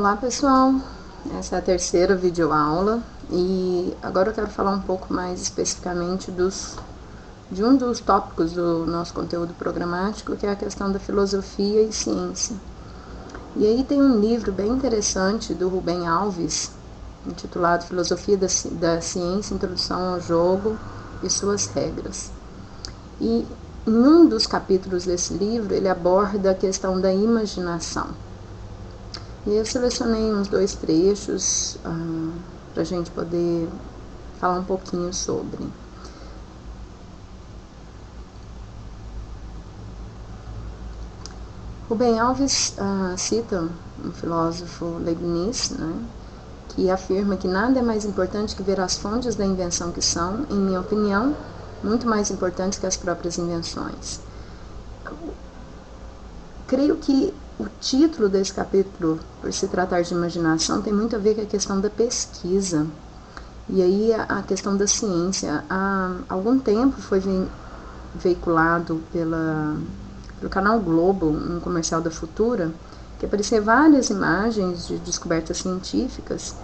Olá pessoal, essa é a terceira videoaula e agora eu quero falar um pouco mais especificamente de um dos tópicos do nosso conteúdo programático, que é a questão da filosofia e ciência. E aí tem um livro bem interessante do Rubem Alves, intitulado Filosofia da Ciência, Introdução ao Jogo e Suas Regras. E em um dos capítulos desse livro ele aborda a questão da imaginação. E eu selecionei uns 2 trechos para a gente poder falar um pouquinho sobre. Rubem Alves cita um filósofo Leibniz, né, que afirma que nada é mais importante que ver as fontes da invenção que são, em minha opinião, muito mais importantes que as próprias invenções. Creio que o título desse capítulo, por se tratar de imaginação, tem muito a ver com a questão da pesquisa. E aí a questão da ciência. Há algum tempo foi veiculado pelo canal Globo, um comercial da Futura, que aparecia várias imagens de descobertas científicas,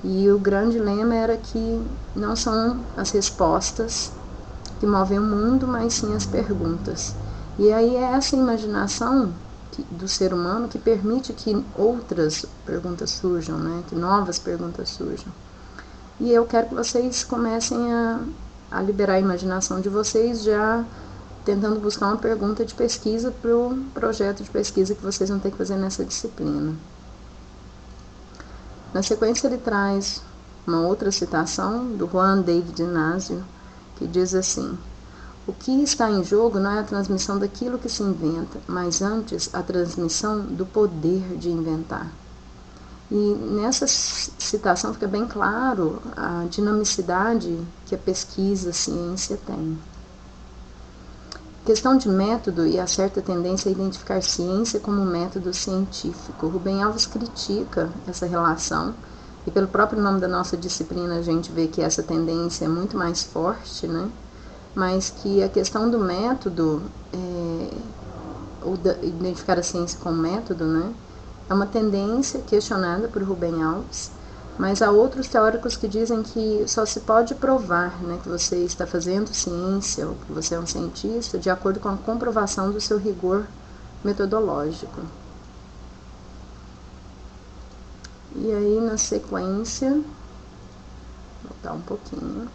e o grande lema era que não são as respostas que movem o mundo, mas sim as perguntas. E aí é essa imaginação do ser humano que permite que outras perguntas surjam, né? Que novas perguntas surjam. E eu quero que vocês comecem a liberar a imaginação de vocês, já tentando buscar uma pergunta de pesquisa para o projeto de pesquisa que vocês vão ter que fazer nessa disciplina. Na sequência ele traz uma outra citação do Juan David Inácio, que diz assim: o que está em jogo não é a transmissão daquilo que se inventa, mas antes a transmissão do poder de inventar. E nessa citação fica bem claro a dinamicidade que a pesquisa, a ciência tem. Questão de método e a certa tendência a identificar ciência como método científico. Rubem Alves critica essa relação, e pelo próprio nome da nossa disciplina a gente vê que essa tendência é muito mais forte, né? Mas que a questão do método, ou identificar a ciência como método, né, é uma tendência questionada por Rubem Alves, mas há outros teóricos que dizem que só se pode provar, né, que você está fazendo ciência, ou que você é um cientista, de acordo com a comprovação do seu rigor metodológico. E aí, na sequência, vou voltar um pouquinho.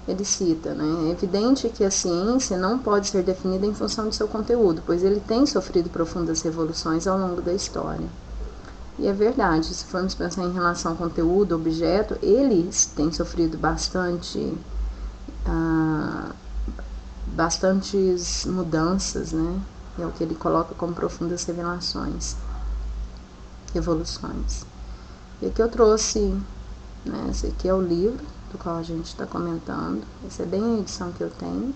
Ele cita, né, é evidente que a ciência não pode ser definida em função do seu conteúdo, pois ele tem sofrido profundas revoluções ao longo da história. E é verdade, se formos pensar em relação ao conteúdo, objeto, eles têm sofrido bastantes mudanças, né, é o que ele coloca como profundas revoluções. E aqui eu trouxe, né, esse aqui é o livro do qual a gente está comentando. Essa é bem a edição que eu tenho.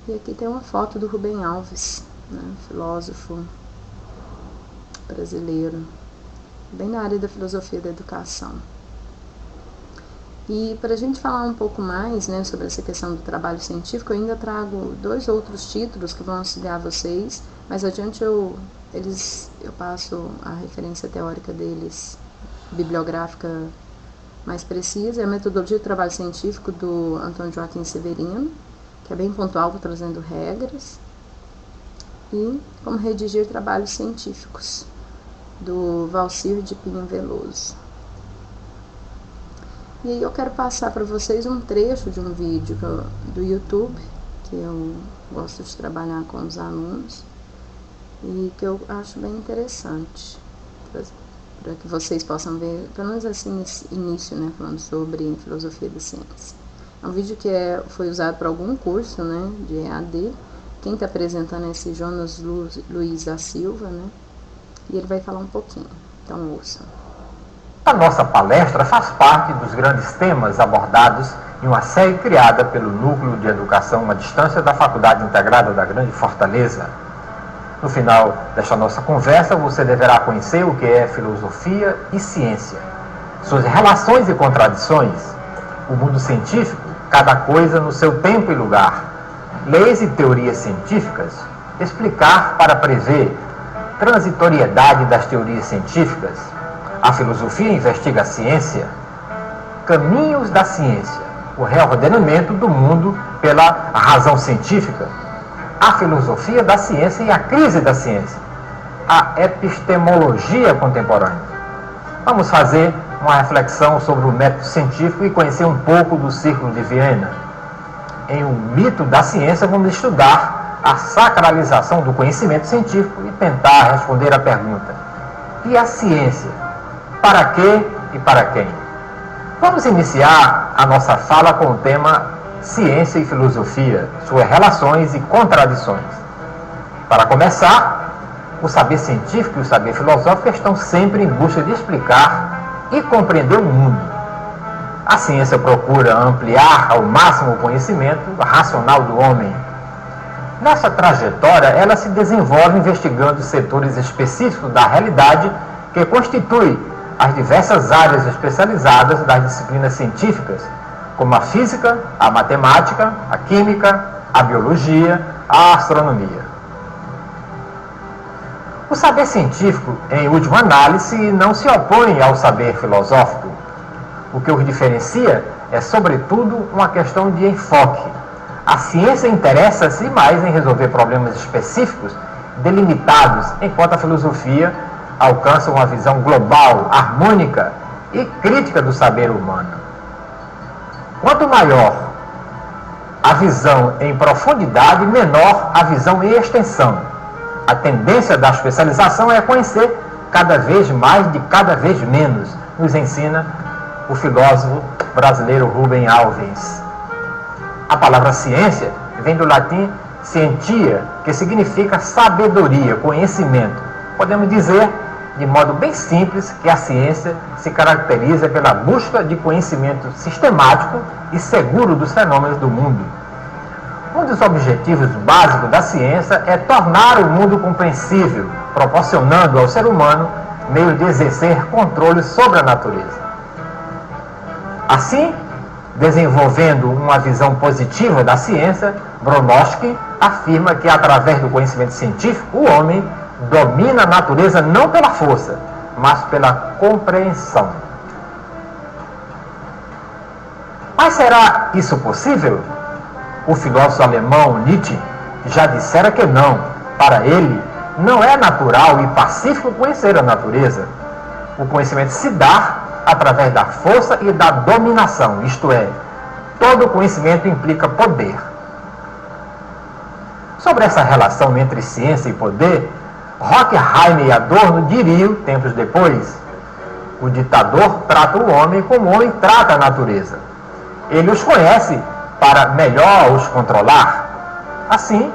E aqui tem uma foto do Rubem Alves, né, filósofo brasileiro, bem na área da filosofia da educação. E para a gente falar um pouco mais, né, sobre essa questão do trabalho científico, eu ainda trago 2 outros títulos que vão auxiliar vocês. Mais adiante eu passo a referência teórica deles, bibliográfica mais precisa, é a metodologia do trabalho científico do Antônio Joaquim Severino, que é bem pontual, trazendo regras, e como redigir trabalhos científicos, do Valcir de Pinho Veloso. E aí eu quero passar para vocês um trecho de um vídeo do YouTube, que eu gosto de trabalhar com os alunos, e que eu acho bem interessante, para que vocês possam ver, pelo menos assim, esse início, né, falando sobre filosofia da ciência. É um vídeo que foi usado para algum curso, né, de EAD. Quem está apresentando é esse Jonas Luiz da Silva, né, e ele vai falar um pouquinho. Então, ouçam. A nossa palestra faz parte dos grandes temas abordados em uma série criada pelo Núcleo de Educação à Distância da Faculdade Integrada da Grande Fortaleza. No final desta nossa conversa, você deverá conhecer o que é filosofia e ciência, suas relações e contradições, o mundo científico, cada coisa no seu tempo e lugar, leis e teorias científicas, explicar para prever, transitoriedade das teorias científicas, A filosofia investiga a ciência, caminhos da ciência, o reordenamento do mundo pela razão científica, a filosofia da ciência e a crise da ciência, a epistemologia contemporânea. Vamos fazer uma reflexão sobre o método científico e conhecer um pouco do Círculo de Viena. Em O Mito da Ciência, vamos estudar a sacralização do conhecimento científico e tentar responder à pergunta: e a ciência? Para quê e para quem? Vamos iniciar a nossa fala com o tema Ciência e Filosofia, suas relações e contradições. Para começar, o saber científico e o saber filosófico estão sempre em busca de explicar e compreender o mundo. A ciência procura ampliar ao máximo o conhecimento racional do homem. Nessa trajetória, ela se desenvolve investigando setores específicos da realidade que constituem as diversas áreas especializadas das disciplinas científicas, como a física, a matemática, a química, a biologia, a astronomia. O saber científico, em última análise, não se opõe ao saber filosófico. O que os diferencia é, sobretudo, uma questão de enfoque. A ciência interessa-se mais em resolver problemas específicos, delimitados, enquanto a filosofia alcança uma visão global, harmônica e crítica do saber humano. Quanto maior a visão em profundidade, menor a visão em extensão. A tendência da especialização é conhecer cada vez mais de cada vez menos, nos ensina o filósofo brasileiro Rubem Alves. A palavra ciência vem do latim scientia, que significa sabedoria, conhecimento. Podemos dizer, de modo bem simples, que a ciência se caracteriza pela busca de conhecimento sistemático e seguro dos fenômenos do mundo. Um dos objetivos básicos da ciência é tornar o mundo compreensível, proporcionando ao ser humano meios de exercer controle sobre a natureza. Assim, desenvolvendo uma visão positiva da ciência, Bronowski afirma que, através do conhecimento científico, o homem domina a natureza não pela força, mas pela compreensão. Mas será isso possível? O filósofo alemão Nietzsche já dissera que não. Para ele, não é natural e pacífico conhecer a natureza. O conhecimento se dá através da força e da dominação, isto é, todo conhecimento implica poder. Sobre essa relação entre ciência e poder, Horkheimer e Adorno diriam, tempos depois: o ditador trata o homem como o homem trata a natureza. Ele os conhece para melhor os controlar. Assim,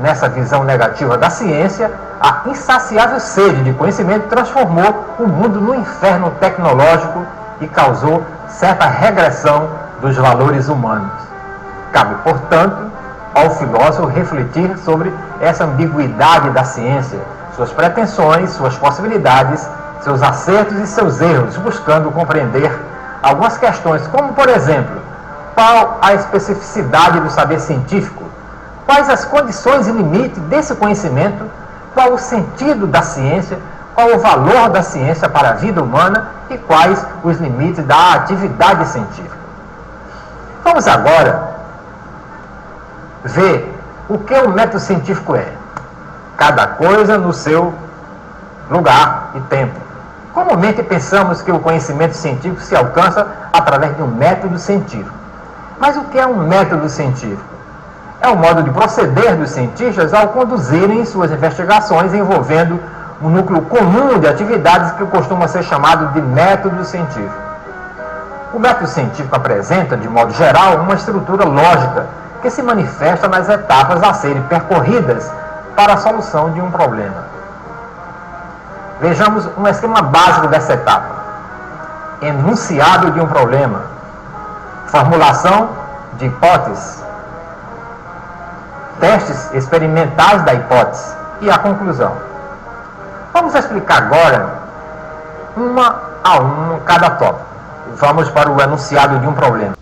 nessa visão negativa da ciência, a insaciável sede de conhecimento transformou o mundo num inferno tecnológico e causou certa regressão dos valores humanos. Cabe, portanto, ao filósofo refletir sobre essa ambiguidade da ciência, suas pretensões, suas possibilidades, seus acertos e seus erros, buscando compreender algumas questões, como, por exemplo, qual a especificidade do saber científico, quais as condições e limites desse conhecimento, qual o sentido da ciência, qual o valor da ciência para a vida humana e quais os limites da atividade científica. Vamos agora ver o que o método científico é. Cada coisa no seu lugar e tempo. Comumente pensamos que o conhecimento científico se alcança através de um método científico. Mas o que é um método científico? É o modo de proceder dos cientistas ao conduzirem suas investigações envolvendo um núcleo comum de atividades que costuma ser chamado de método científico. O método científico apresenta, de modo geral, uma estrutura lógica que se manifesta nas etapas a serem percorridas para a solução de um problema. Vejamos um esquema básico dessa etapa. Enunciado de um problema, formulação de hipóteses, testes experimentais da hipótese e a conclusão. Vamos explicar agora uma a uma cada tópico. Vamos para o enunciado de um problema.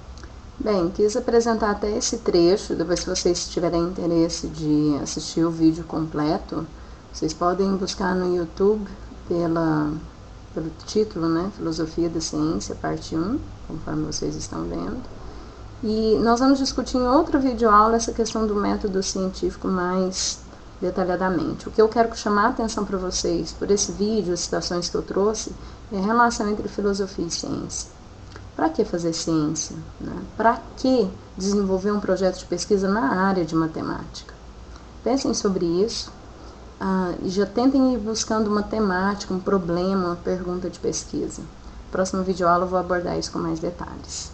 Bem, quis apresentar até esse trecho. Depois, se vocês tiverem interesse de assistir o vídeo completo, vocês podem buscar no YouTube pelo título, né? Filosofia da Ciência, parte 1, conforme vocês estão vendo. E nós vamos discutir em outra videoaula essa questão do método científico mais detalhadamente. O que eu quero chamar a atenção para vocês por esse vídeo, as citações que eu trouxe, é a relação entre filosofia e ciência. Para que fazer ciência? Né? Para que desenvolver um projeto de pesquisa na área de matemática? Pensem sobre isso e já tentem ir buscando uma temática, um problema, uma pergunta de pesquisa. Próxima videoaula eu vou abordar isso com mais detalhes.